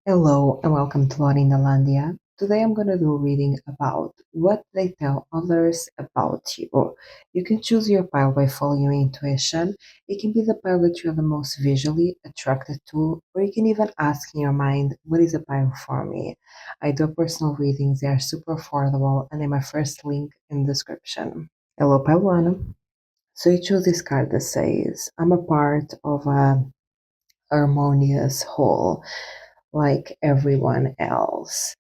Hello and welcome to Laurindalandia. Today I'm going to do a reading about what they tell others about you. You can choose your pile by following your intuition. It can be the pile that you are the most visually attracted to, or you can even ask in your mind, what is a pile for me? I do personal readings, they are super affordable, and in my first link in the description. Hello, pile one. So you choose this card that says, I'm a part of a harmonious whole like everyone else.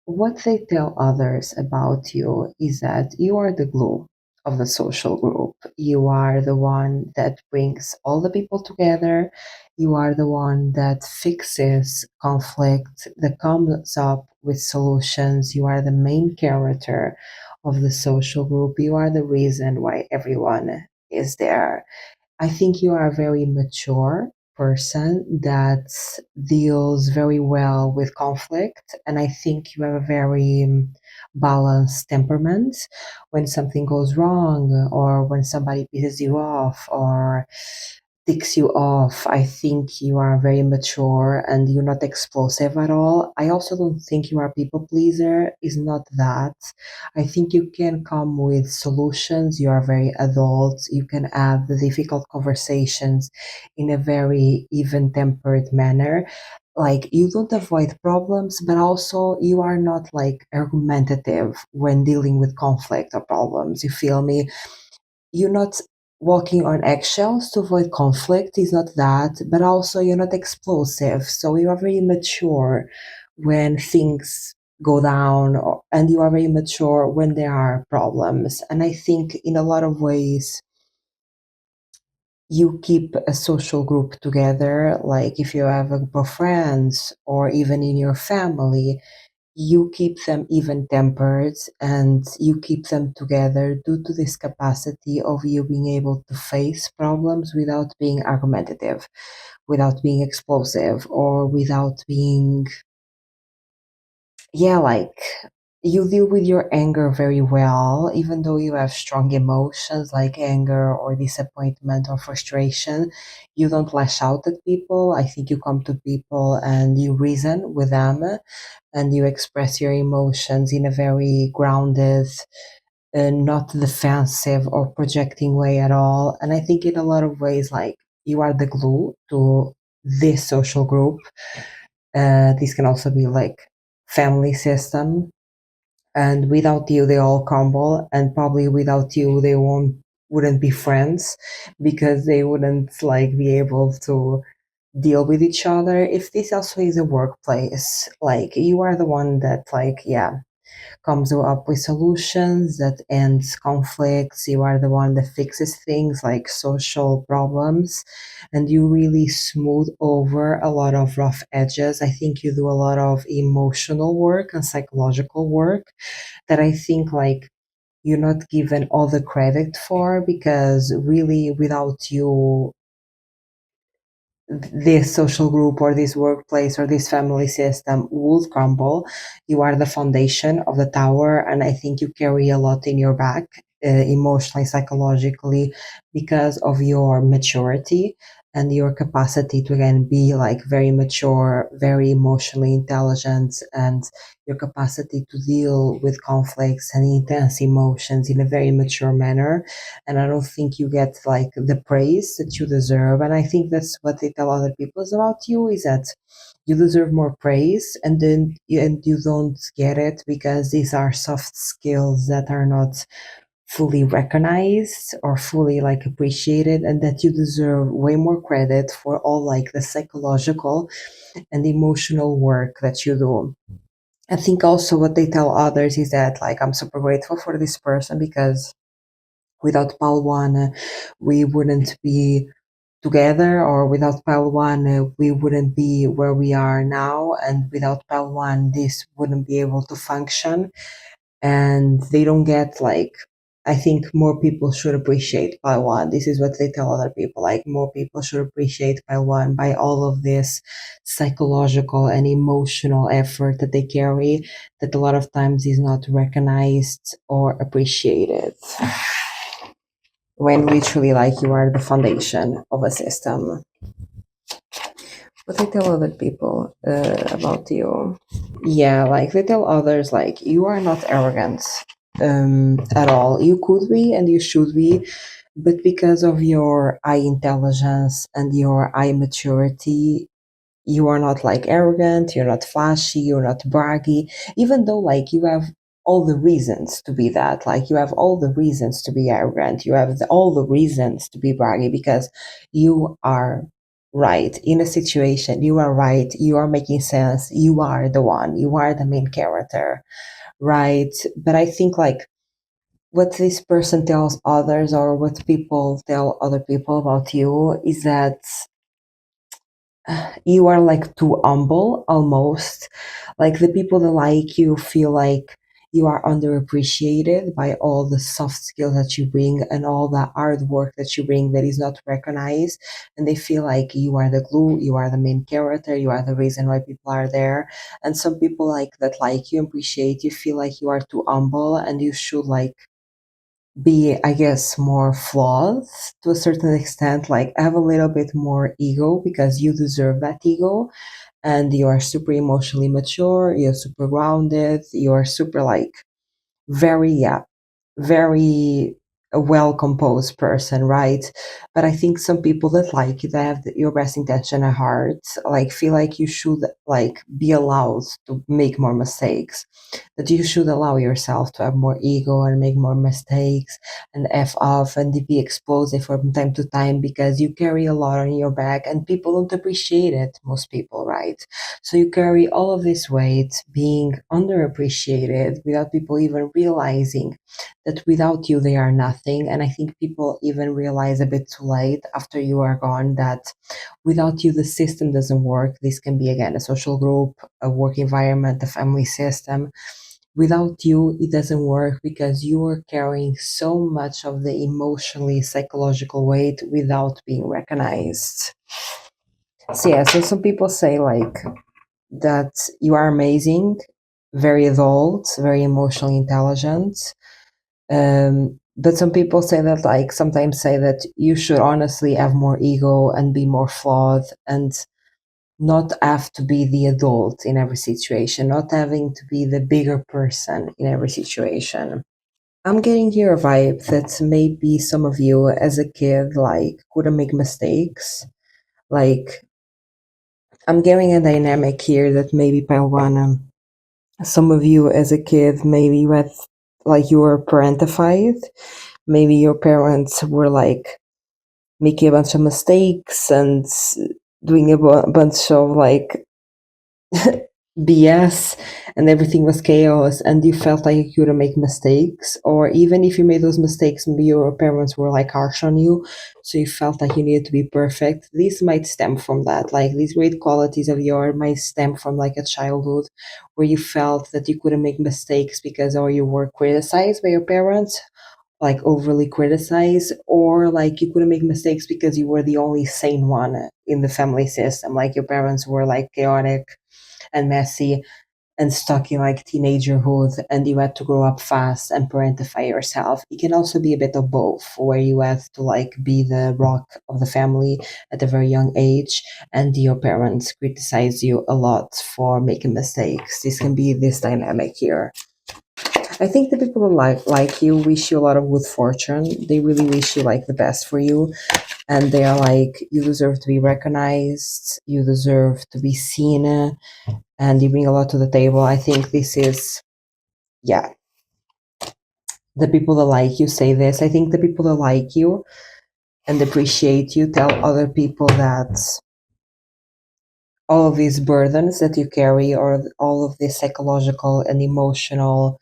What they tell others about you is that you are the glue of the social group. You are the one that brings all the people together. You are the one that fixes conflict, that comes up with solutions. You are the main character of the social group. You are the reason why everyone is there. I think you are a very mature person that deals very well with conflict, and I think you have a very balanced temperament. When something goes wrong, or when somebody pisses you off, or ticks you off, I think you are very mature and you're not explosive at all. I also don't think you are a people pleaser. It's not that. I think you can come with solutions. You are very adult. You can have the difficult conversations in a very even tempered manner. Like you don't avoid problems, but also you are not like argumentative when dealing with conflict or problems. You feel me? You're not walking on eggshells to avoid conflict, is not that, but also you're not explosive. So you are very mature when things go down, and you are very mature when there are problems. And I think in a lot of ways, you keep a social group together. Like if you have a group of friends or even in your family, you keep them even tempered and you keep them together due to this capacity of you being able to face problems without being argumentative, without being explosive, or without being, yeah, like you deal with your anger very well, even though you have strong emotions like anger or disappointment or frustration. You don't lash out at people. I think you come to people and you reason with them and you express your emotions in a very grounded, not defensive or projecting way at all. And I think in a lot of ways, like you are the glue to this social group. This can also be like family system. And without you, they all crumble. And probably without you, they wouldn't be friends because they wouldn't like be able to deal with each other. If this also is a workplace, like you are the one that like, yeah, comes up with solutions that ends conflicts. You are the one that fixes things like social problems, and you really smooth over a lot of rough edges. I think you do a lot of emotional work and psychological work that I think like you're not given all the credit for, because really without you, this social group or this workplace or this family system would crumble. You are the foundation of the tower, and I think you carry a lot in your back, emotionally, psychologically, because of your maturity and your capacity to again be like very mature, very emotionally intelligent, and your capacity to deal with conflicts and intense emotions in a very mature manner. And I don't think you get like the praise that you deserve. And I think that's what they tell other people about you, is that you deserve more praise, and then you don't get it because these are soft skills that are not fully recognized or fully like appreciated, and that you deserve way more credit for all like the psychological and emotional work that you do. I think also what they tell others is that like I'm super grateful for this person because without Palwan, we wouldn't be together, or without Palwan, we wouldn't be where we are now, and without Palwan, this wouldn't be able to function. And they don't get like, I think more people should appreciate Palwan. This is what they tell other people, like more people should appreciate Palwan by all of this psychological and emotional effort that they carry, that a lot of times is not recognized or appreciated, when literally like you are the foundation of a system. What they tell other people about you. Yeah, like they tell others, like, you are not arrogant at all. You could be and you should be, but because of your eye intelligence and your eye maturity, you are not like arrogant, you're not flashy, you're not braggy, even though like you have all the reasons to be that. Like you have all the reasons to be arrogant, you have all the reasons to be braggy because you are right in a situation, you are right, you are making sense, you are the one, you are the main character, right? But I think like what this person tells others or what people tell other people about you is that you are like too humble almost. Like the people that like you feel like you are underappreciated by all the soft skills that you bring and all the hard work that you bring that is not recognized, and they feel like you are the glue, you are the main character, you are the reason why people are there. And some people like that like you appreciate you feel like you are too humble and you should like be, I guess, more flawed to a certain extent, like have a little bit more ego because you deserve that ego, and you are super emotionally mature, you're super grounded, you're super like very, yeah, very a well composed person, right? But I think some people that like you, that have your best intention at heart, like feel like you should like be allowed to make more mistakes, that you should allow yourself to have more ego and make more mistakes and f off and be exposed from time to time because you carry a lot on your back and people don't appreciate it, most people, right? So you carry all of this weight being underappreciated without people even realizing that without you they are nothing. And I think people even realize a bit too late after you are gone that without you the system doesn't work. This can be again a social group, a work environment, a family system. Without you it doesn't work because you are carrying so much of the emotionally psychological weight without being recognized. So yeah, so some people say like that you are amazing, very adult, very emotionally intelligent. But some people say that, like, sometimes say that you should honestly have more ego and be more flawed and not have to be the adult in every situation, not having to be the bigger person in every situation. I'm getting here a vibe that maybe some of you as a kid, like, couldn't make mistakes. Like, I'm getting a dynamic here that maybe Palwana, some of you as a kid, maybe you had, like, you were parentified. Maybe your parents were like making a bunch of mistakes and doing a bunch of like BS, and everything was chaos and you felt like you couldn't make mistakes, or even if you made those mistakes maybe your parents were like harsh on you, so you felt like you needed to be perfect. This might stem from that, like these great qualities of yours might stem from like a childhood where you felt that you couldn't make mistakes because or you were criticized by your parents, like overly criticized, or like you couldn't make mistakes because you were the only sane one in the family system, like your parents were like chaotic and messy and stuck in like teenagerhood and you had to grow up fast and parentify yourself. It can also be a bit of both, where you have to like be the rock of the family at a very young age and your parents criticize you a lot for making mistakes. This can be this dynamic here. I think the people who like you wish you a lot of good fortune. They really wish you like the best for you, and they are like, you deserve to be recognized, you deserve to be seen, and you bring a lot to the table. I think this is, yeah, the people that like you say this. I think the people that like you and appreciate you tell other people that all of these burdens that you carry, or all of this psychological and emotional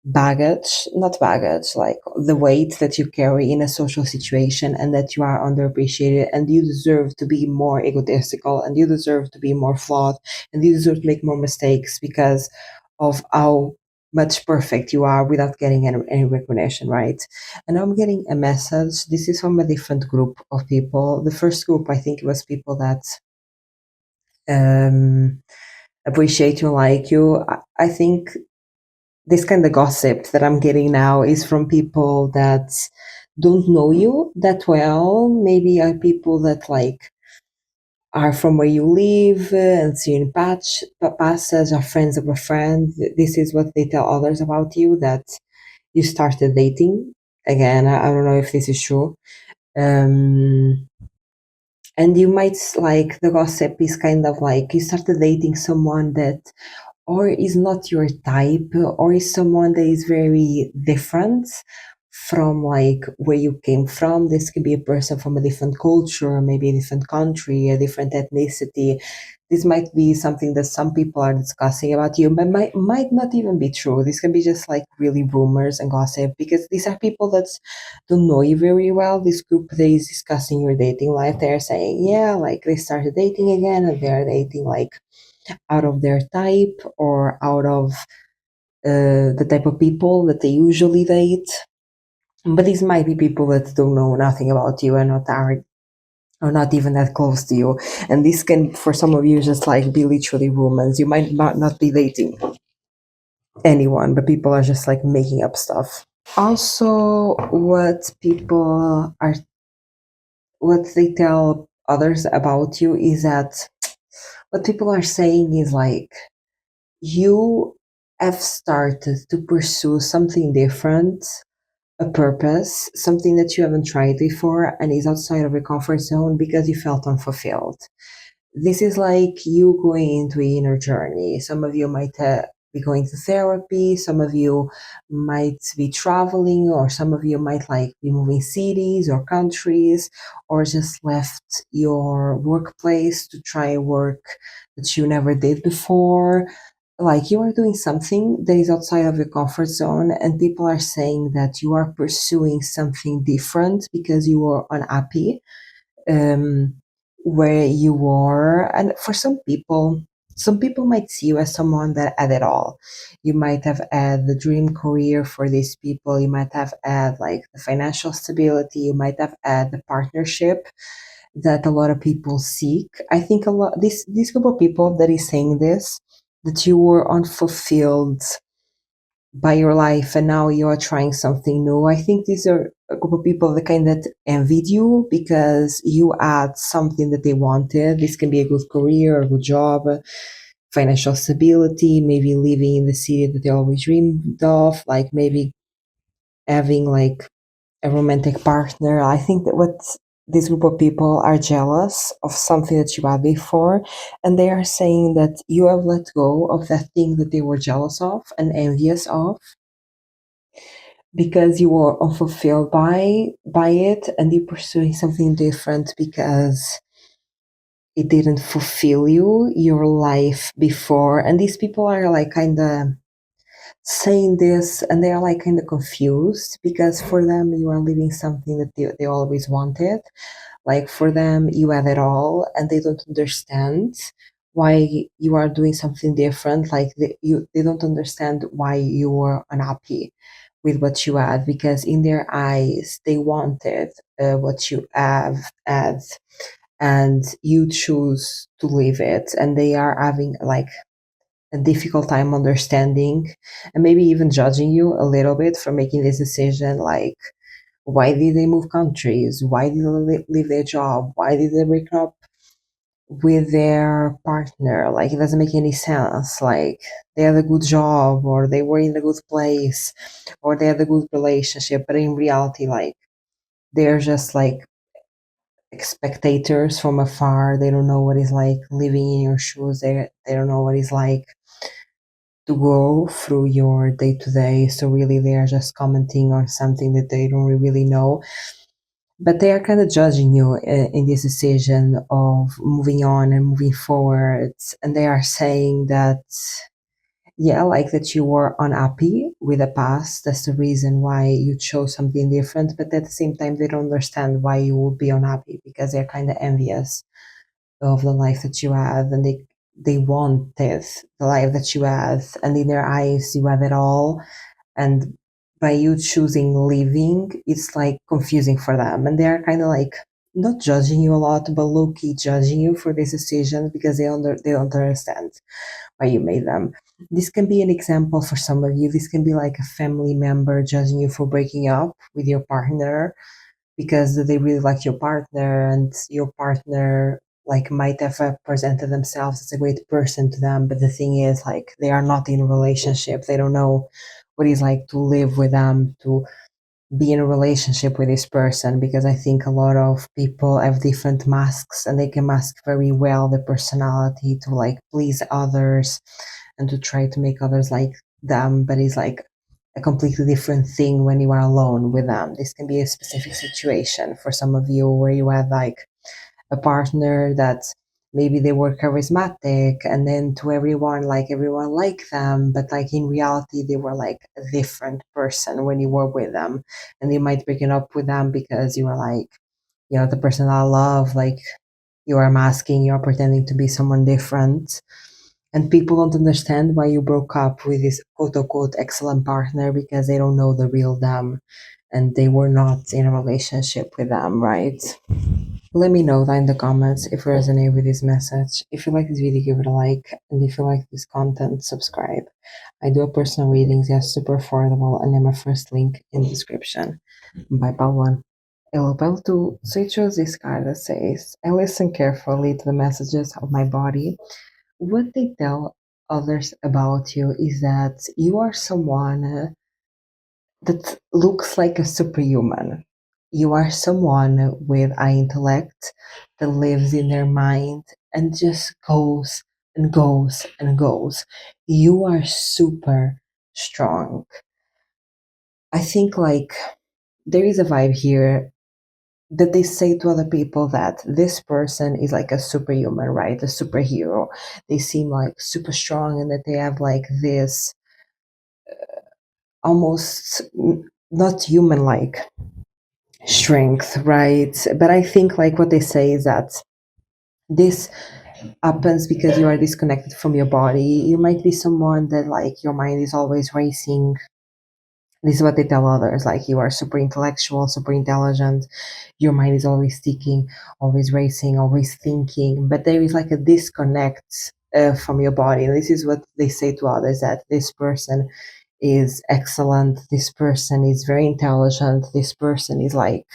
baggage, not baggage, like the weight that you carry in a social situation, and that you are underappreciated, and you deserve to be more egotistical, and you deserve to be more flawed, and you deserve to make more mistakes because of how much perfect you are without getting any recognition, right? And I'm getting a message. This is from a different group of people. The first group, I think it was people that um appreciate you and like you. I think this kind of gossip that I'm getting now is from people that don't know you that well. Maybe are people that like are from where you live, and see you in passage, are friends of a friend. This is what they tell others about you, that you started dating. Again, I don't know if this is true. Um, and you might like the gossip is kind of like you started dating someone that or is not your type, or is someone that is very different from like where you came from. This could be a person from a different culture, maybe a different country, a different ethnicity. This might be something that some people are discussing about you, but might not even be true. This can be just like really rumors and gossip, because these are people that don't know you very well. This group that is discussing your dating life, they're saying, yeah, like they started dating again, and they're dating like out of their type, or out of the type of people that they usually date. But these might be people that don't know nothing about you, and not are or not even that close to you. And this can, for some of you, just like be literally rumors. You might not be dating anyone, but people are just like making up stuff. Also, what they tell others about you is that what people are saying is like, you have started to pursue something different, a purpose, something that you haven't tried before and is outside of your comfort zone because you felt unfulfilled. This is like you going into an inner journey. Some of you might be going to therapy, some of you might be traveling, or some of you might like be moving cities or countries, or just left your workplace to try work that you never did before. Like you are doing something that is outside of your comfort zone, and people are saying that you are pursuing something different because you are unhappy um, where you are. And for some people might see you as someone that had it all. You might have had the dream career for these people. You might have had like the financial stability. You might have had the partnership that a lot of people seek. I think a lot this group of people that is saying this, that you were unfulfilled by your life and now you are trying something new. I think these are a group of people that kind of envied you because you had something that they wanted. This can be a good career, a good job, financial stability, maybe living in the city that they always dreamed of, like maybe having like a romantic partner. I think that what this group of people are jealous of something that you had before, and they are saying that you have let go of that thing that they were jealous of and envious of, because you were unfulfilled by it, and you're pursuing something different because it didn't fulfill your life before. And these people are like kind of saying this, and they are like kind of confused, because for them you are living something that they always wanted. Like for them you have it all, and they don't understand why you are doing something different. Like they don't understand why you were unhappy with what you had, because in their eyes they wanted what you have had, and you choose to leave it, and they are having like a difficult time understanding, and maybe even judging you a little bit for making this decision. Like, why did they move countries? Why did they leave their job? Why did they break up with their partner? Like, it doesn't make any sense. Like, they had a good job, or they were in a good place, or they had a good relationship, but in reality, like, they're just like spectators from afar. They don't know what it's like living in your shoes. They don't know what it's like to go through your day to day. So really, they are just commenting on something that they don't really know. But they are kind of judging you in this decision of moving on and moving forward. And they are saying that, yeah, like that you were unhappy with the past. That's the reason why you chose something different. But at the same time, they don't understand why you will be unhappy, because they're kind of envious of the life that you had, and they wanted the life that you had, and in their eyes you have it all. And by you choosing living, it's like confusing for them, and they're kind of like not judging you a lot, but low-key judging you for this decision, because they don't understand why you made them. This can be an example for some of you. This can be like a family member judging you for breaking up with your partner because they really like your partner, and your partner like might have presented themselves as a great person to them, but the thing is, like, they are not in a relationship. They don't know what it's like to live with them, to be in a relationship with this person, because I think a lot of people have different masks and they can mask very well their personality to like please others and to try to make others like them, but it's like a completely different thing when you are alone with them. This can be a specific situation for some of you where you had like a partner that maybe they were charismatic and then to everyone, like everyone liked them, but like in reality they were like a different person when you were with them, and you might break it up with them because you were like, you know, the person I love, like you are masking, you're pretending to be someone different. And people don't understand why you broke up with this quote unquote excellent partner, because they don't know the real them and they were not in a relationship with them, right? Let me know that in the comments if you resonate with this message. If you like this video, give it a like. And if you like this content, subscribe. I do a personal readings, they are super affordable, and then my first link in the description. Bye, pal one. Hello, pal two. So you chose this card that says, I listen carefully to the messages of my body. What they tell others about you is that you are someone that looks like a superhuman. You are someone with high intellect that lives in their mind and just goes and goes and goes. You are super strong. I think like there is a vibe here that they say to other people that this person is like a superhuman, right? A superhero. They seem like super strong and that they have like this almost not human like strength, right? But I think like what they say is that this happens because you are disconnected from your body. You might be someone that like your mind is always racing. This is what they tell others, like you are super intellectual, super intelligent, your mind is always ticking, always racing, always thinking, but there is like a disconnect from your body. And this is what they say to others, that this person is excellent, this person is very intelligent, this person is like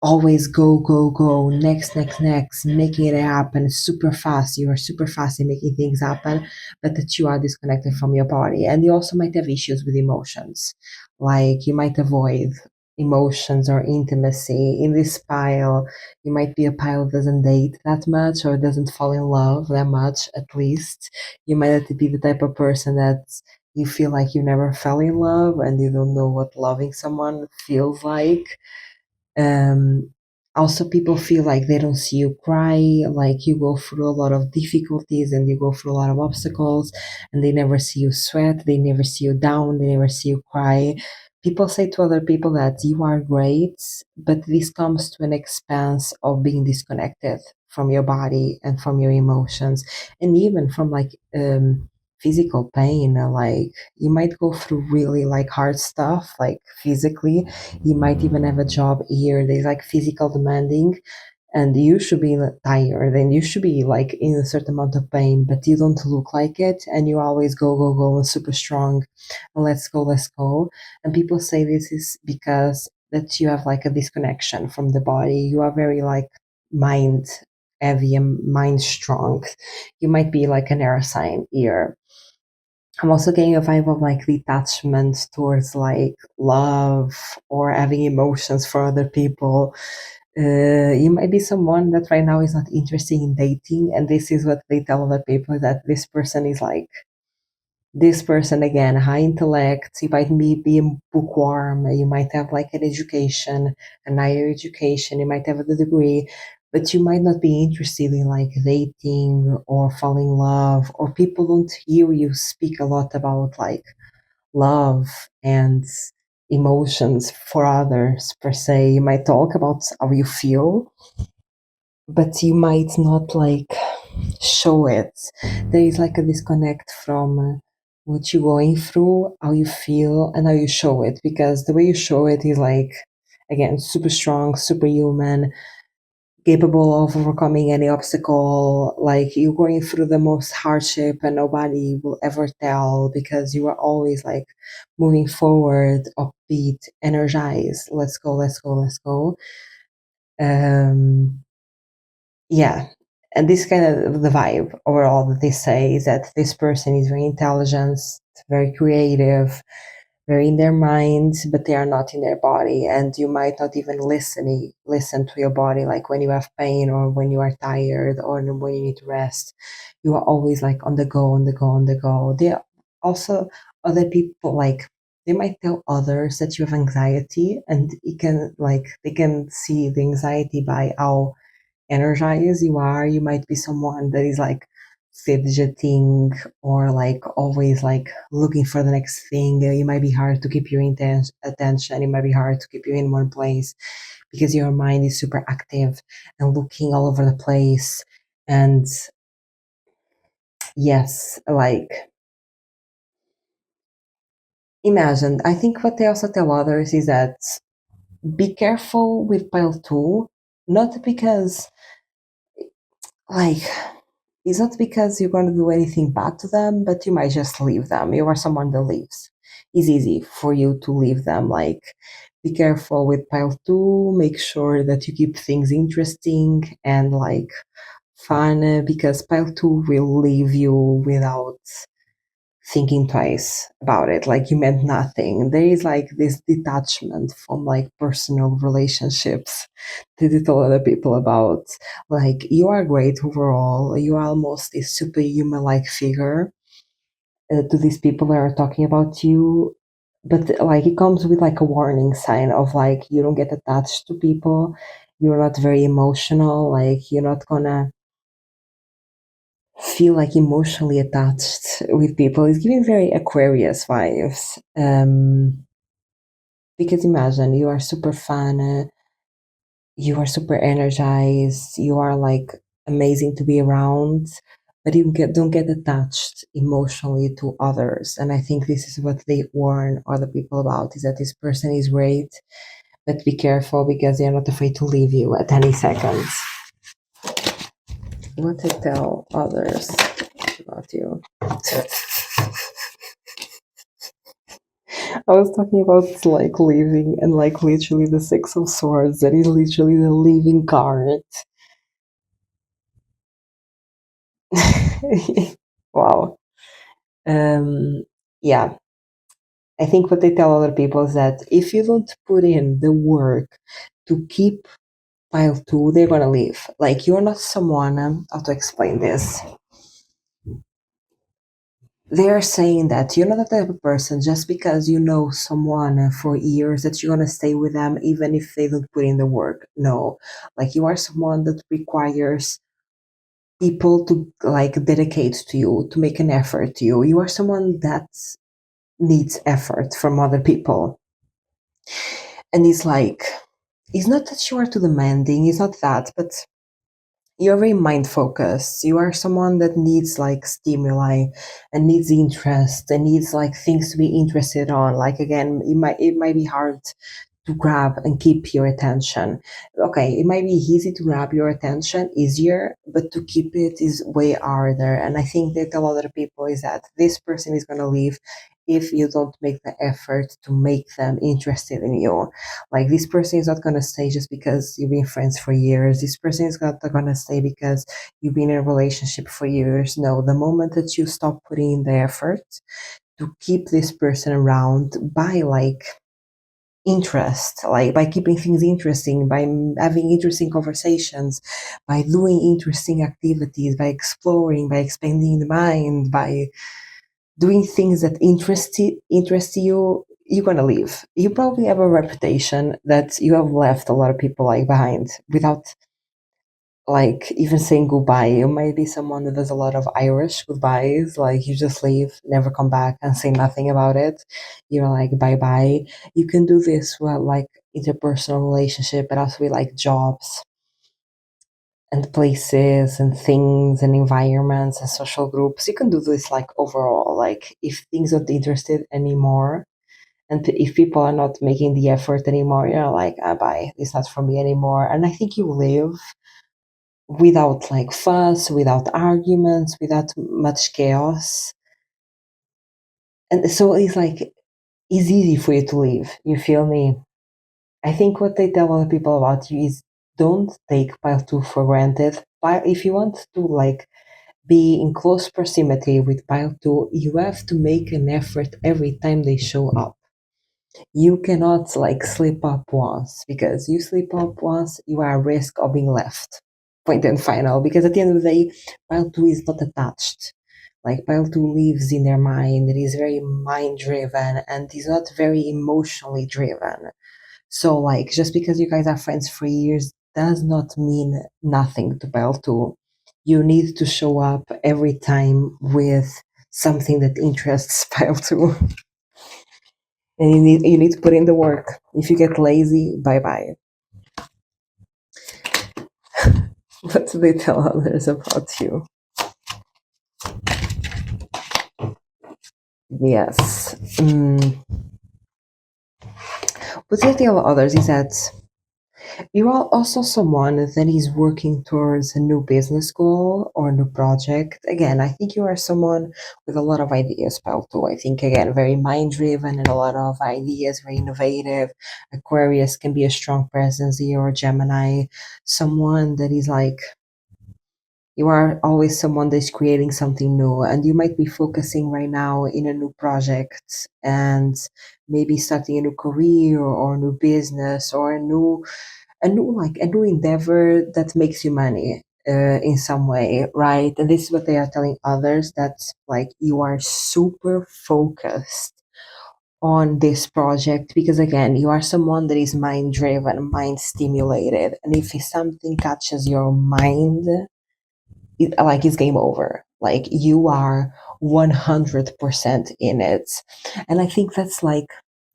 always go, go, go, next, next, next, making it happen super fast. You are super fast in making things happen, but that you are disconnected from your body. And you also might have issues with emotions. Like you might avoid emotions or intimacy. In this pile, you might be a pile that doesn't date that much or doesn't fall in love that much, at least. You might be the type of person that you feel like you never fell in love and you don't know what loving someone feels like. um, Also, people feel like they don't see you cry, like you go through a lot of difficulties and you go through a lot of obstacles, and they never see you sweat, they never see you down, they never see you cry. People say to other people that you are great, but this comes to an expense of being disconnected from your body and from your emotions, and even from like physical pain. Like you might go through really like hard stuff, like physically. You might even have a job here that's like physical demanding, and you should be tired and you should be like in a certain amount of pain, but you don't look like it, and you always go, go, go, and super strong, and let's go, let's go. And people say this is because that you have like a disconnection from the body. You are very like mind heavy and mind strong. You might be like an air sign here. I'm also getting a vibe of like detachment towards like love or having emotions for other people. You might be someone that right now is not interested in dating, and this is what they tell other people, that this person is like this person again, high intellect. You might be a bookworm. You might have like an education, an higher education. You might have a degree, but you might not be interested in like dating or falling in love, or people don't hear you speak a lot about like love and emotions for others per se. You might talk about how you feel, but you might not like show it. There is like a disconnect from what you're going through, how you feel, and how you show it, because the way you show it is like, again, super strong, superhuman, capable of overcoming any obstacle. Like you're going through the most hardship and nobody will ever tell, because you are always like moving forward, upbeat, energized. Let's go, let's go, let's go. Um, yeah, and this kind of the vibe overall that they say is that this person is very intelligent, very creative, very in their minds, but they are not in their body. And you might not even listen to your body, like when you have pain or when you are tired or when you need to rest. You are always like on the go, on the go, on the go. They are also other people like they might tell others that you have anxiety, and it can like they can see the anxiety by how energized you are. You might be someone that is like fidgeting or like always like looking for the next thing. You might be hard to keep your attention. It might be hard to keep you in one place because your mind is super active and looking all over the place. And yes, like imagine, I think what they also tell others is that be careful with pile two, not because like it's not because you're going to do anything bad to them, but you might just leave them. You are someone that leaves. It's easy for you to leave them. Like, be careful with pile two. Make sure that you keep things interesting and like fun because pile two will leave you without thinking twice about it. Like, you meant nothing. There is like this detachment from like personal relationships that you tell other people about. Like, you are great overall. You are almost a superhuman like figure to these people that are talking about you. But like, it comes with like a warning sign of like, you don't get attached to people. You're not very emotional. Like, you're not gonna feel like emotionally attached with people. It's giving very Aquarius vibes. Because imagine you are super fun, you are super energized, you are like amazing to be around, but you don't get attached emotionally to others. And I think this is what they warn other people about: is that this person is great, but be careful because they're not afraid to leave you at any second. What I tell others about you. I was talking about like leaving and like literally the Six of Swords. That is literally the leaving card. Wow. Um, yeah. I think what they tell other people is that if you don't put in the work to keep pile two, they're gonna leave. Like, you're not someone. How to explain this? They're saying that you're not the type of person just because you know someone for years that you're gonna stay with them even if they don't put in the work. No, like, you are someone that requires people to like dedicate to you, to make an effort to you. You are someone that needs effort from other people, and it's like it's not that you are too demanding. It's not that, but you're very mind focused. You are someone that needs like stimuli and needs interest and needs like things to be interested on. Like, again, it might be hard to grab and keep your attention. Okay, it might be easy to grab your attention, easier, but to keep it is way harder. And I think that a lot of people is that this person is going to leave if you don't make the effort to make them interested in you. Like, this person is not going to stay just because you've been friends for years. This person is not going to stay because you've been in a relationship for years. No, the moment that you stop putting in the effort to keep this person around by like interest, like by keeping things interesting, by having interesting conversations, by doing interesting activities, by exploring, by expanding the mind, by doing things that interest you, you're gonna leave. You probably have a reputation that you have left a lot of people like behind without like even saying goodbye. You might be someone that does a lot of Irish goodbyes, like you just leave, never come back, and say nothing about it. You're like bye bye. You can do this with like interpersonal relationship, but also with like jobs and places and things and environments and social groups. You can do this like overall. Like, if things aren't interested anymore, and if people are not making the effort anymore, you're like, ah, bye. It's not for me anymore. And I think you live without like fuss, without arguments, without much chaos. And so it's like it's easy for you to leave. You feel me? I think what they tell other people about you is don't take pile two for granted. if you want to like be in close proximity with pile 2, you have to make an effort every time they show up. You cannot like slip up once, because you slip up once, you are at risk of being left. Point and final. Because at the end of the day, pile 2 is not attached. Like pile 2 lives in their mind, it is very mind driven and is not very emotionally driven. So, like, just because you guys are friends for years does not mean nothing to pile 2. You need to show up every time with something that interests pile 2. And you need to put in the work. If you get lazy, bye bye. What do they tell others about you? Yes. What they tell others is that you are also someone that is working towards a new business goal or a new project. Again, I think you are someone with a lot of ideas, Palto. I think, again, very mind driven and a lot of ideas, very innovative. Aquarius can be a strong presence here, or Gemini, someone that is like, you are always someone that's creating something new, and you might be focusing right now in a new project and maybe starting a new career or a new business or a new endeavor that makes you money in some way, right? And this is what they are telling others, that like you are super focused on this project, because again, you are someone that is mind driven, mind stimulated, and if something catches your mind, like it's game over. Like you are 100% in it. And I think that's like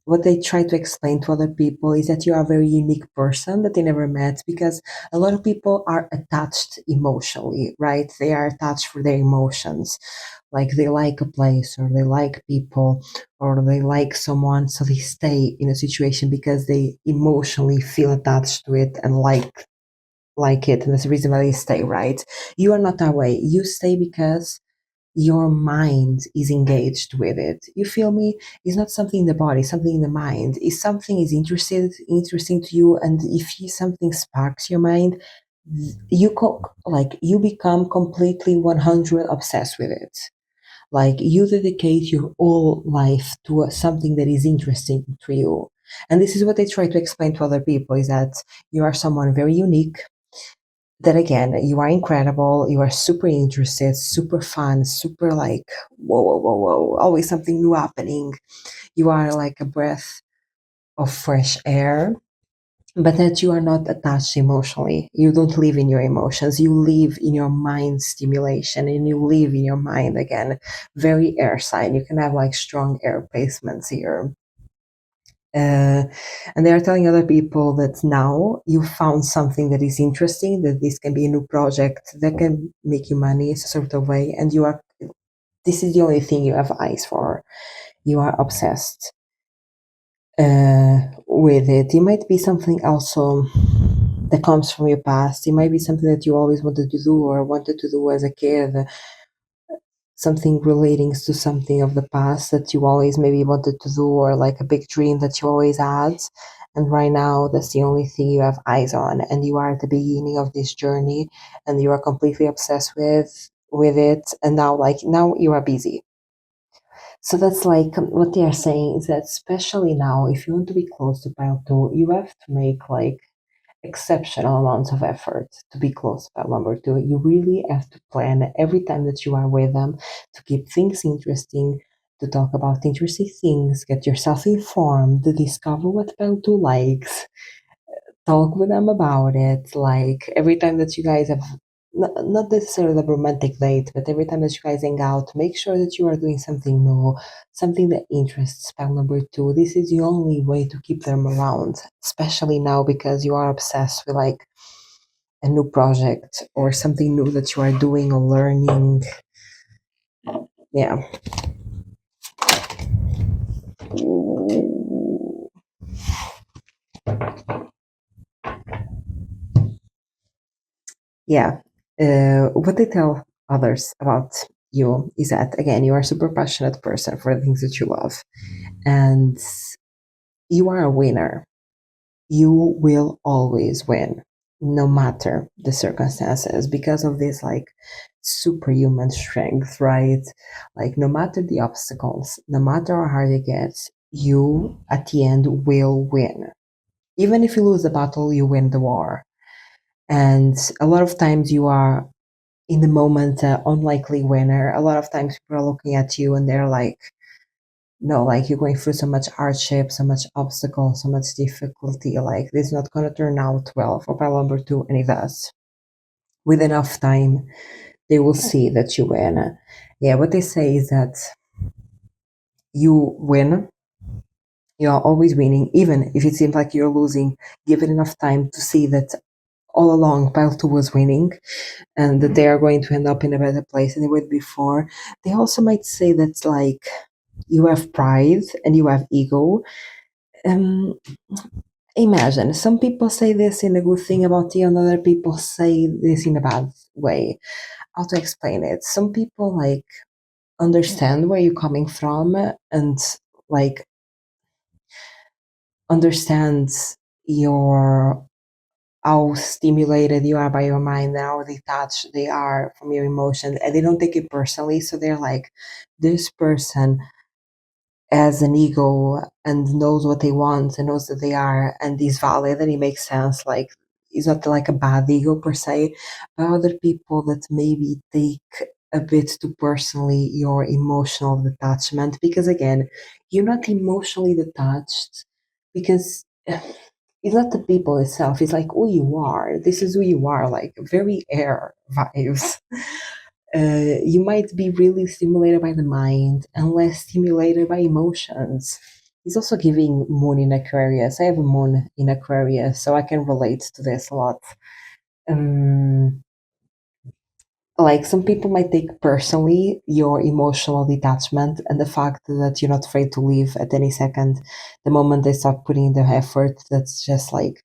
what they try to explain to other people, is that you are a very unique person that they never met, because a lot of people are attached emotionally, right? They are attached for their emotions. Like they like a place, or they like people, or they like someone, so they stay in a situation because they emotionally feel attached to it and like it, and that's the reason why they stay, right? You are not that way. You stay because your mind is engaged with it. You feel me? It's not something in the body, something in the mind. If something is interesting to you, and if something sparks your mind, you become completely 100 obsessed with it. Like you dedicate your whole life to something that is interesting to you. And this is what they try to explain to other people, is that you are someone very unique, that again, you are incredible, you are super interested, super fun, super like, whoa, whoa, whoa, whoa, always something new happening. You are like a breath of fresh air, but that you are not attached emotionally. You don't live in your emotions, you live in your mind stimulation, and you live in your mind. Again, very air sign. You can have like strong air placements here. Uh, and they are telling other people that now you found something that is interesting, that this can be a new project that can make you money, it's a sort of way, and this is the only thing you have eyes for. You are obsessed with it. It might be something also that comes from your past. It might be something that you always wanted to do or wanted to do as a kid, something relating to something of the past that you always maybe wanted to do, or like a big dream that you always had. And right now, that's the only thing you have eyes on, and you are at the beginning of this journey, and you are completely obsessed with it. And now you are busy. So that's like what they are saying, is that especially now, if you want to be close to pile two, you have to make like exceptional amounts of effort to be close to pile number two. You really have to plan every time that you are with them to keep things interesting, to talk about interesting things, get yourself informed, to discover what pile two likes, talk with them about it. Like every time that you guys have, not necessarily a romantic date, but every time that you guys hang out, make sure that you are doing something new, something that interests spell number two. This is the only way to keep them around, especially now, because you are obsessed with like a new project or something new that you are doing or learning. Yeah. Yeah. What they tell others about you is that, again, you are a super passionate person for the things that you love, and you are a winner. You will always win. no matter the circumstances, because of this like superhuman strength, right? Like no matter the obstacles, no matter how hard it gets, you at the end will win. Even if you lose the battle, you win the war. And a lot of times you are in the moment unlikely winner. A lot of times people are looking at you and they're like, no, like you're going through so much hardship, so much obstacle, so much difficulty. Like this is not going to turn out well for pile number two, and it does. With enough time, they will see that you win. Yeah, what they say is that you win. You are always winning, even if it seems like you're losing. Give it enough time to see that all along pile two was winning, and that they are going to end up in a better place than they were before. They also might say that like you have pride and you have ego. Um, Imagine some people say this in a good thing about you, and other people say this in a bad way. How to explain it? Some people like understand where you're coming from and like understand your how stimulated you are by your mind and how detached they are from your emotions, and they don't take it personally. So they're like, this person as an ego and knows what they want and knows that they are and is valid and it makes sense. Like it's not like a bad ego per se, but other people that maybe take a bit too personally your emotional detachment, because again, you're not emotionally detached because it's not the people itself, it's like who you are. This is who you are, like very air vibes. You might be really stimulated by the mind and less stimulated by emotions. He's also giving moon in Aquarius. I have a moon in Aquarius, so I can relate to this a lot. Um, like some people might take personally your emotional detachment and the fact that you're not afraid to leave at any second. The moment they start putting in the effort, that's just like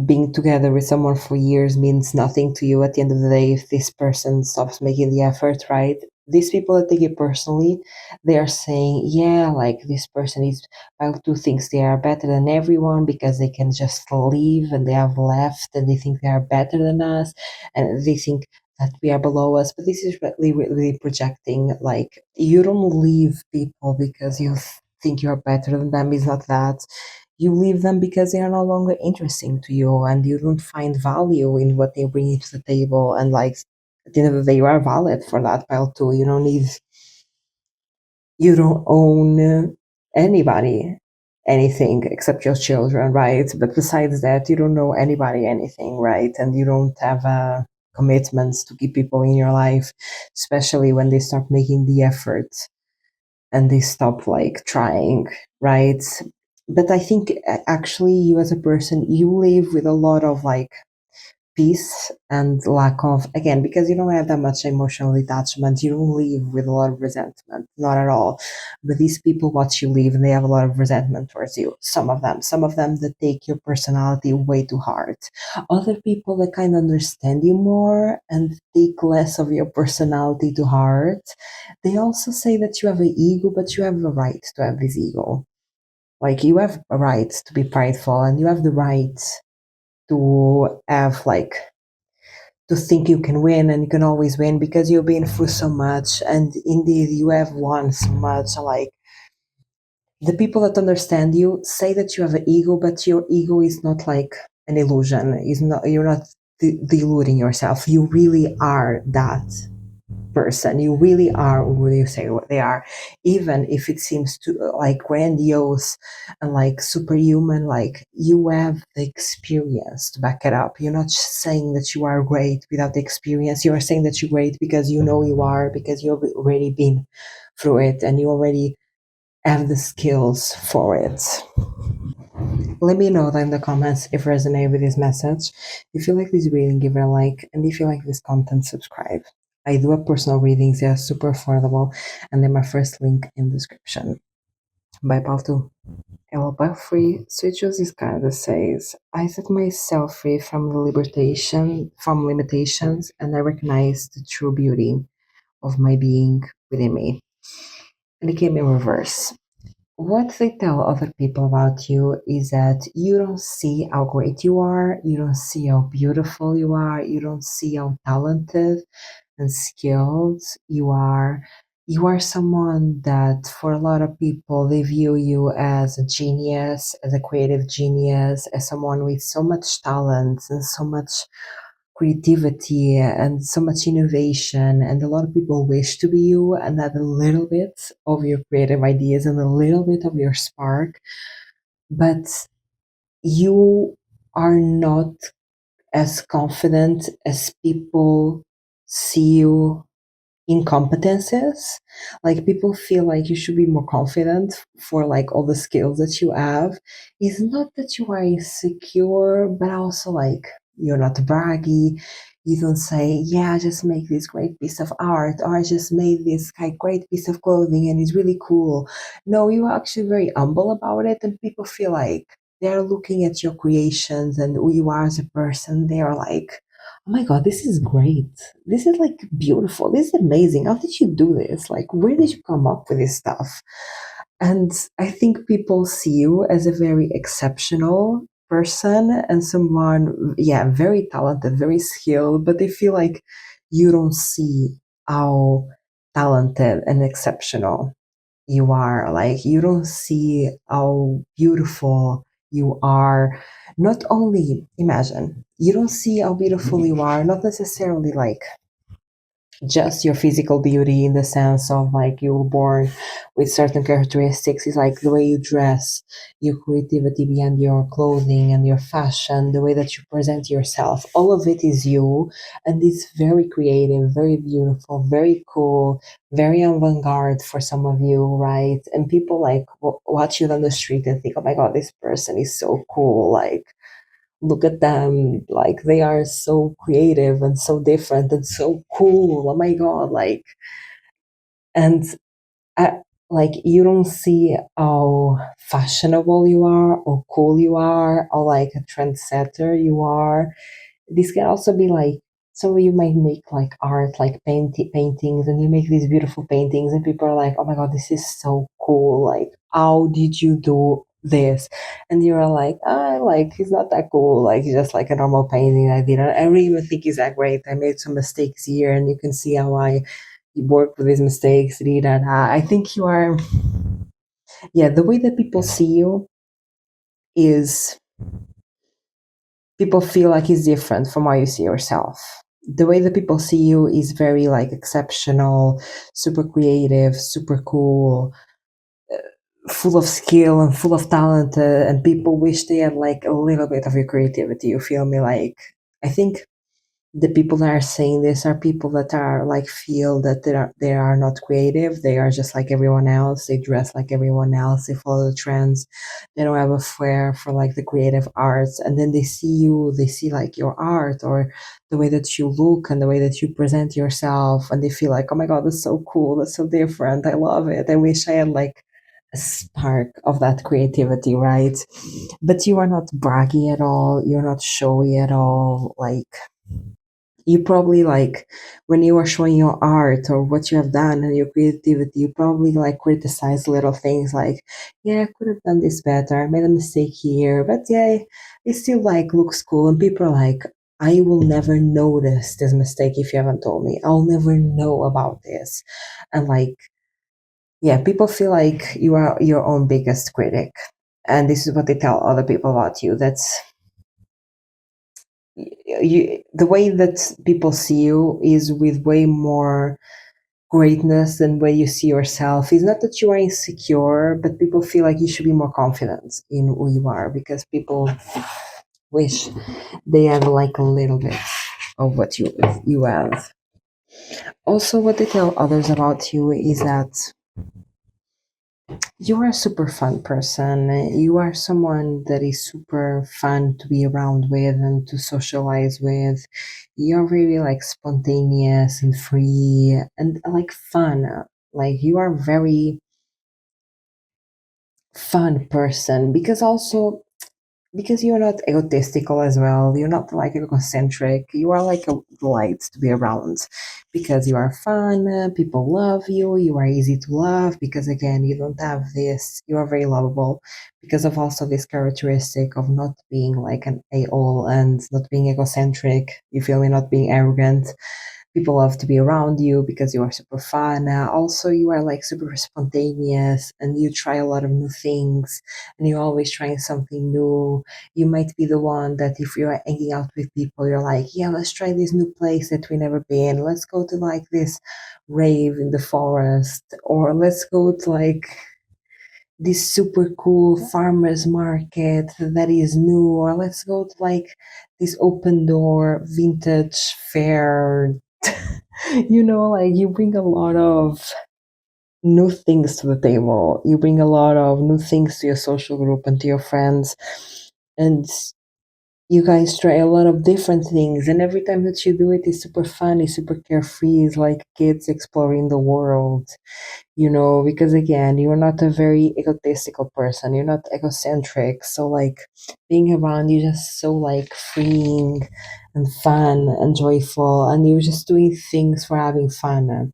being together with someone for years means nothing to you at the end of the day if this person stops making the effort, right? These people that take it personally, they are saying, yeah, like this person is about to thinks they are better than everyone because they can just leave and they have left and they think they are better than us and they think that we are below us. But this is really projecting. Like you don't leave people because you think you're better than them. It's not that. You leave them because they are no longer interesting to you and you don't find value in what they bring to the table. And like at the end of the day, you are valid for that pile too. You don't own anybody anything except your children, right? But besides that, you don't know anybody anything, right? And you don't have commitments to keep people in your life, especially when they start making the effort and they stop like trying, right? But I think actually you as a person, you live with a lot of like peace and lack of, again, because you don't have that much emotional detachment, you don't live with a lot of resentment, not at all. But these people watch you live and they have a lot of resentment towards you. Some of them that take your personality way too hard. Other people that kind of understand you more and take less of your personality to heart. They also say that you have an ego, but you have a right to have this ego. Like you have a right to be prideful and you have the right to have like to think you can win and you can always win because you've been through so much and indeed you have won so much. Like the people that understand you say that you have an ego, but your ego is not like an illusion. Is not, you're not deluding yourself. You really are that person. You really are who you say what they are, even if it seems to like grandiose and like superhuman. Like you have the experience to back it up. You're not saying that you are great without the experience. You are saying that you're great because you know you are, because you've already been through it and you already have the skills for it. Let me know in the comments if you resonate with this message. If you like this reading, give it a like. And if you like this content, subscribe. I do have personal readings. They are super affordable. And they're my first link in the description. Bye, Paltu. Hello, Bye Free. So it chose this card that says, I set myself free from the from limitations, and I recognize the true beauty of my being within me. And it came in reverse. What they tell other people about you is that you don't see how great you are, you don't see how beautiful you are, you don't see how talented and skilled you are. You are someone that, for a lot of people, they view you as a genius, as a creative genius, as someone with so much talent and so much creativity and so much innovation. And a lot of people wish to be you and have a little bit of your creative ideas and a little bit of your spark. But you are not as confident as people see you incompetences. Like, people feel like you should be more confident for like all the skills that you have. It's not that you are insecure, but also like you're not braggy. You don't say, yeah, I just make this great piece of art, or I just made this like great piece of clothing and it's really cool. No, you are actually very humble about it, and people feel like they're looking at your creations and who you are as a person. They are like, oh my God, this is great. This is like beautiful. This is amazing. How did you do this? Like, where did you come up with this stuff? And I think people see you as a very exceptional person and someone, yeah, very talented, very skilled, but they feel like you don't see how talented and exceptional you are. Like, you don't see how beautiful you are. Not only, imagine, you don't see how beautiful you are, not necessarily like just your physical beauty in the sense of like you were born with certain characteristics. Is like the way you dress, your creativity behind your clothing and your fashion, the way that you present yourself, all of it is you. And it's very creative, very beautiful, very cool, very avant-garde for some of you, right? And people like watch you on the street and think, oh my God, this person is so cool. Like, look at them, like they are so creative and so different and so cool, oh my God, like. And I, like, you don't see how fashionable you are or cool you are or like a trendsetter you are. This can also be like, so you might make like art, like paintings, and you make these beautiful paintings and people are like, oh my God, this is so cool, like how did you do this? And you're like, ah, like it's not that cool, like it's just like a normal painting I did. I don't even think it's that great, I made some mistakes here and you can see how I work with these mistakes. I think you are, yeah, the way that people see you is, people feel like it's different from how you see yourself. The way that people see you is very like exceptional, super creative, super cool, full of skill and full of talent, and people wish they had like a little bit of your creativity. You feel me? Like, I think the people that are saying this are people that are like, feel that they are not creative, they are just like everyone else, they dress like everyone else, they follow the trends, they don't have a flair for like the creative arts. And then they see you, they see like your art or the way that you look and the way that you present yourself, and they feel like, oh my God, that's so cool, that's so different, I love it, I wish I had like a spark of that creativity, right? But you are not braggy at all, you're not showy at all. Like, you probably like, when you are showing your art or what you have done and your creativity, you probably like criticize little things like, yeah, I could have done this better, I made a mistake here, but yeah, it still like looks cool. And people are like, I will never notice this mistake if you haven't told me, I'll never know about this. And like, yeah, people feel like you are your own biggest critic, and this is what they tell other people about you. That's the way that people see you is with way more greatness than way you see yourself. It's not that you are insecure, but people feel like you should be more confident in who you are, because people wish they had like a little bit of what you have. Also, what they tell others about you is that you are a super fun person. You are someone that is super fun to be around with and to socialize with. You're very like spontaneous and free and like fun. Like, you are very fun person, because also because you're not egotistical as well. You're not like egocentric. You are like a delight to be around because you are fun. People love you. You are easy to love because again, you don't have this. You are very lovable because of also this characteristic of not being like an a-hole and not being egocentric. You feel me? Not being arrogant. People love to be around you because you are super fun. Also, you are like super spontaneous and you try a lot of new things and you're always trying something new. You might be the one that if you're hanging out with people, you're like, yeah, let's try this new place that we never been. Let's go to like this rave in the forest, or let's go to like this super cool farmers market that is new, or let's go to like this open door vintage fair. Like you bring a lot of new things to the table. You bring a lot of new things to your social group and to your friends. And you guys try a lot of different things. And every time that you do it, it's super fun, it's super carefree. It's like kids exploring the world, because again, you're not a very egotistical person. You're not egocentric. So, like, being around you just so, like, freeing and fun and joyful. And you're just doing things for having fun.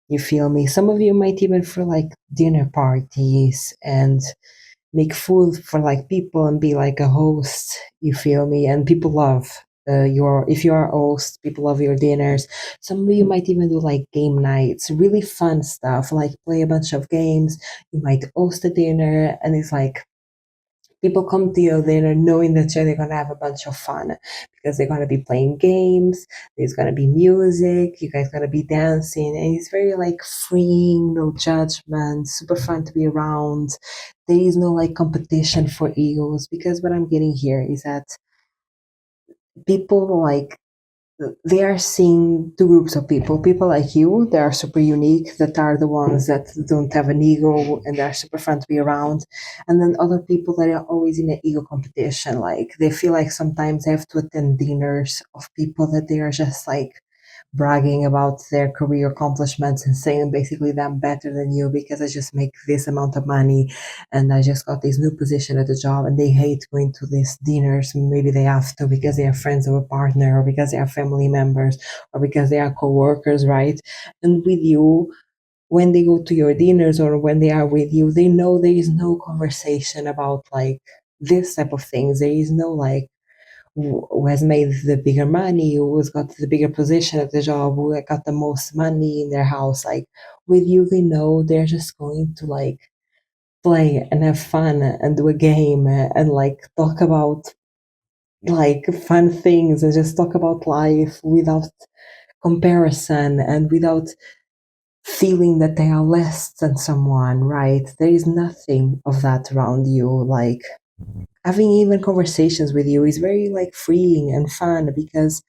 You feel me? Some of you might even for like dinner parties and make food for like people and be like a host. You feel me? And people love your if you are a host, people love your dinners. Some of you might even do like game nights, really fun stuff, like play a bunch of games. You might host a dinner, and it's like people come to your dinner knowing that they're going to have a bunch of fun because they're going to be playing games, there's going to be music, you guys going to be dancing, and it's very like freeing, no judgment, super fun to be around. There is no like competition for egos, because what I'm getting here is that people like they are seeing two groups of people like you that are super unique, that are the ones that don't have an ego and they're super fun to be around, and then other people that are always in an ego competition, like they feel like sometimes they have to attend dinners of people that they are just like bragging about their career accomplishments and saying basically that I'm better than you because I just make this amount of money and I just got this new position at the job, and they hate going to these dinners. Maybe they have to because they are friends of a partner, or because they are family members, or because they are co-workers, right? And with you, when they go to your dinners or when they are with you, they know there is no conversation about like this type of things. There is no like who has made the bigger money, who's got the bigger position at the job, who got the most money in their house. Like with you, they know they're just going to like play and have fun and do a game and like talk about like fun things and just talk about life without comparison and without feeling that they are less than someone, right? There is nothing of that around you. Like having even conversations with you is very like freeing and fun because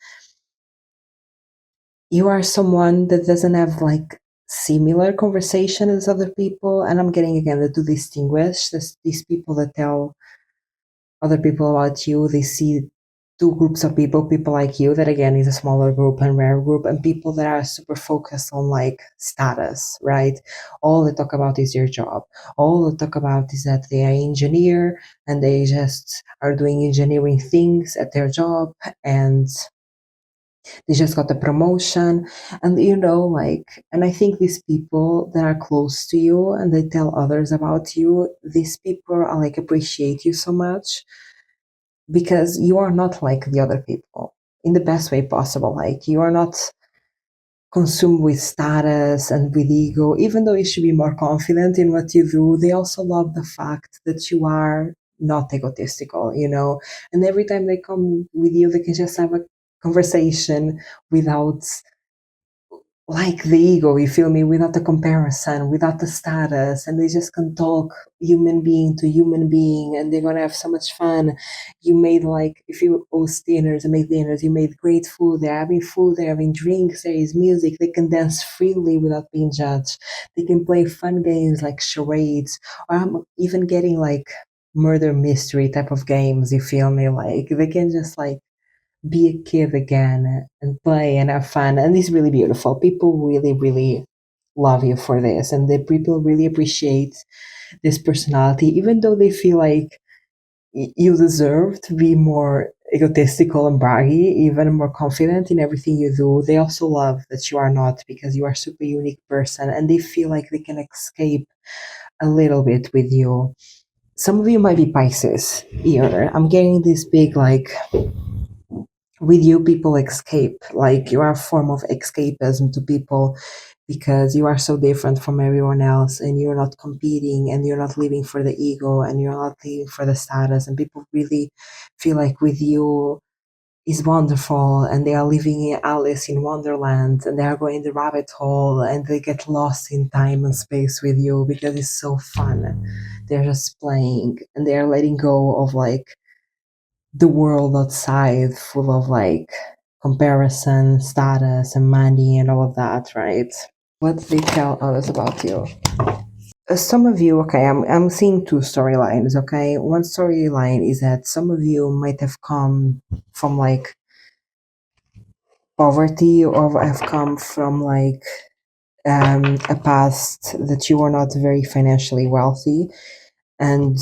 you are someone that doesn't have like similar conversation as other people. And I'm getting again to distinguish these people that tell other people about you. They see two groups of people like you, that again is a smaller group and rare group, and people that are super focused on like status, right? All they talk about is their job. All they talk about is that they are engineer and they just are doing engineering things at their job, and they just got a promotion. And like, and I think these people that are close to you and they tell others about you, these people are like appreciate you so much because you are not like the other people in the best way possible. Like you are not consumed with status and with ego. Even though you should be more confident in what you do, they also love the fact that you are not egotistical. And every time they come with you, they can just have a conversation without like the ego, you feel me, without the comparison, without the status, and they just can talk human being to human being, and they're gonna have so much fun. You made like, if you host dinners and make dinners, you made great food, they're having food, they're having drinks, there is music, they can dance freely without being judged, they can play fun games like charades, or I'm even getting like murder mystery type of games, you feel me, like they can just like be a kid again and play and have fun. And it's really beautiful. People really, really love you for this. And the people really appreciate this personality, even though they feel like you deserve to be more egotistical and braggy, even more confident in everything you do. They also love that you are not, because you are a super unique person, and they feel like they can escape a little bit with you. Some of you might be Pisces here. I'm getting this big, like, with you, people escape. Like, you are a form of escapism to people because you are so different from everyone else, and you're not competing, and you're not living for the ego, and you're not living for the status. And people really feel like with you is wonderful, and they are living in Alice in Wonderland, and they are going the rabbit hole, and they get lost in time and space with you because it's so fun. They're just playing, and they are letting go of like the world outside, full of like comparison, status, and money, and all of that, right? What they tell others about you. Some of you, okay, I'm seeing two storylines, okay? One storyline is that some of you might have come from like poverty, or have come from like a past that you were not very financially wealthy. And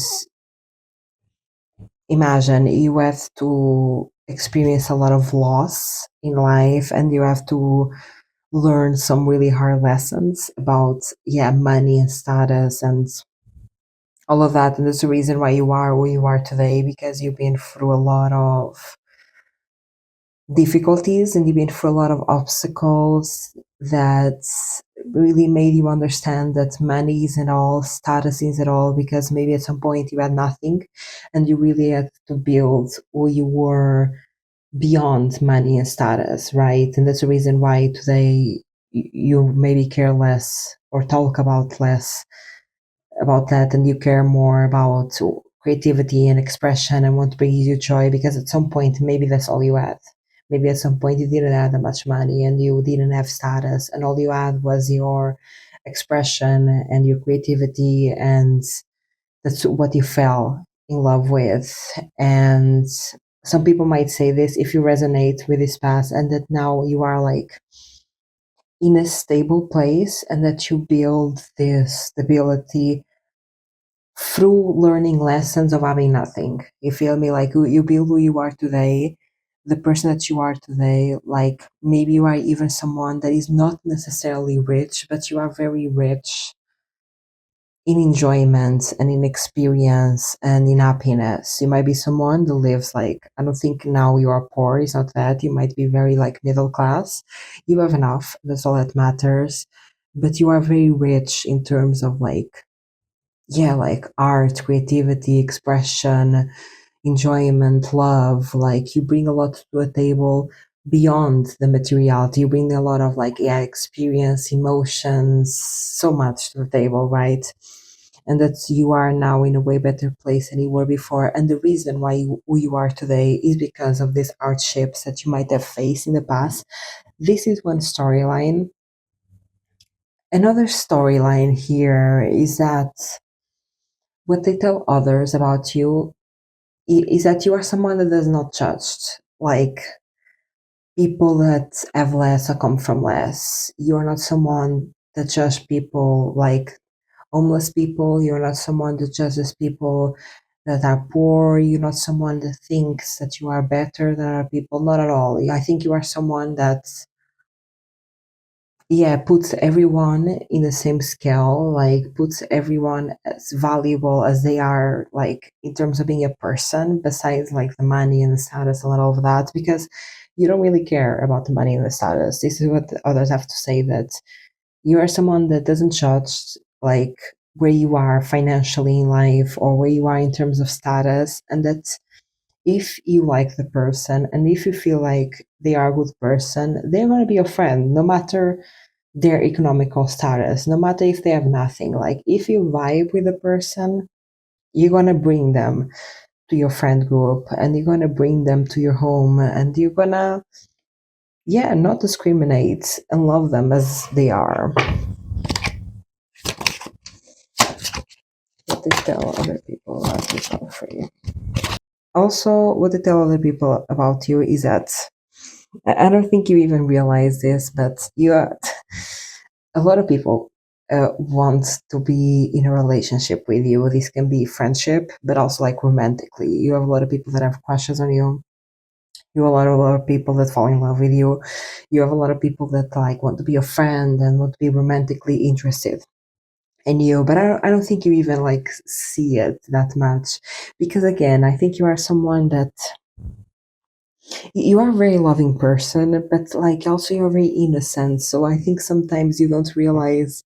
imagine you have to experience a lot of loss in life, and you have to learn some really hard lessons about, yeah, money and status and all of that. And that's the reason why you are who you are today, because you've been through a lot of difficulties, and you've been through a lot of obstacles that really made you understand that money isn't all, status isn't all, because maybe at some point you had nothing, and you really had to build who you were beyond money and status, right? And that's the reason why today you maybe care less or talk about less about that, and you care more about creativity and expression and what brings you joy, because at some point maybe that's all you had. Maybe at some point you didn't have that much money, and you didn't have status, and all you had was your expression and your creativity, and that's what you fell in love with. And some people might say this, if you resonate with this past, and that now you are like in a stable place, and that you build this stability through learning lessons of having nothing. You feel me? Like you build who you are today, the person that you are today. Like maybe you are even someone that is not necessarily rich, but you are very rich in enjoyment and in experience and in happiness. You might be someone that lives like, I don't think now you are poor, it's not that. You might be very like middle class. You have enough, that's all that matters. But you are very rich in terms of like, yeah, like art, creativity, expression, enjoyment, love. Like you bring a lot to a table beyond the materiality. You bring a lot of like, yeah, experience, emotions, so much to the table, right? And that you are now in a way better place than you were before. And the reason why who you are today is because of these hardships that you might have faced in the past. This is one storyline. Another storyline here is that what they tell others about you is that you are someone that is not judged. Like people that have less or come from less. You're not someone that judges people like homeless people. You're not someone that judges people that are poor. You're not someone that thinks that you are better than other people. Not at all. I think you are someone that, yeah, puts everyone in the same scale, like puts everyone as valuable as they are, like in terms of being a person, besides like the money and the status and all of that, because you don't really care about the money and the status. This is what the others have to say, that you are someone that doesn't judge like where you are financially in life or where you are in terms of status, and that if you like the person and if you feel like they are a good person, they're going to be your friend no matter their economical status, no matter if they have nothing. Like if you vibe with a person, you're gonna bring them to your friend group, and you're gonna bring them to your home, and you're gonna, yeah, not discriminate and love them as they are. What they tell other people about yourself for you. Also, what they tell other people about you is that I don't think you even realize this, but you are a lot of people wants to be in a relationship with you. This can be friendship, but also like romantically. You have a lot of people that have crushes on you. You have a lot of people that fall in love with you. You have a lot of people that like want to be a friend and want to be romantically interested in you. But I don't think you even like see it that much, because again, I think you are someone that you are a very loving person, but like also you're very innocent. So I think sometimes you don't realize.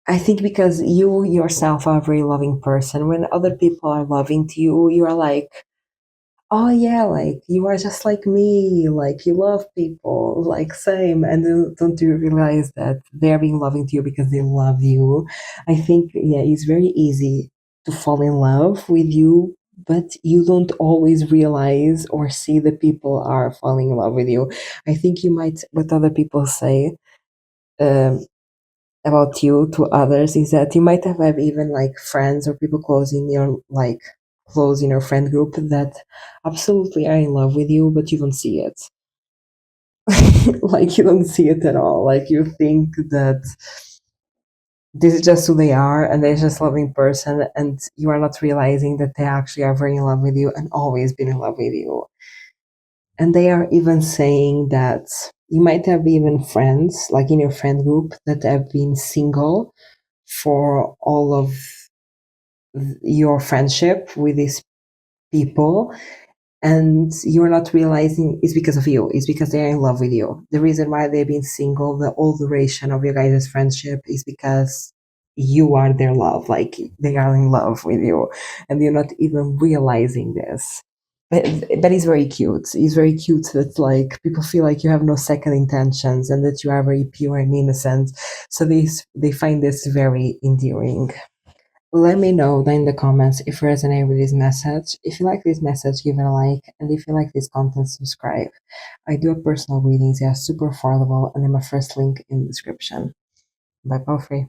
I think because you yourself are a very loving person, when other people are loving to you, you are like, oh yeah, like you are just like me, like you love people, like same. And then don't you realize that they're being loving to you because they love you? I think, yeah, it's very easy to fall in love with you, but you don't always realize or see that people are falling in love with you. I think you might, what other people say, um, about you to others is that you might have even like friends or people close in your friend group that absolutely are in love with you, but you don't see it. Like you don't see it at all. Like you think that this is just who they are and they're just a loving person, and you are not realizing that they actually are very in love with you and always been in love with you. And they are even saying that you might have even friends like in your friend group that have been single for all of your friendship with these people, and you're not realizing it's because of you. It's because they're in love with you. The reason why they've been single the whole duration of your guys' friendship is because you are their love. Like they are in love with you, and you're not even realizing this. But it's very cute. It's very cute that like people feel like you have no second intentions and that you are very pure and innocent. So they find this very endearing. Let me know down in the comments if you resonate with this message. If you like this message, give it a like. And if you like this content, subscribe. I do have personal readings. They are super affordable and I'm a first link in the description. Bye, Free.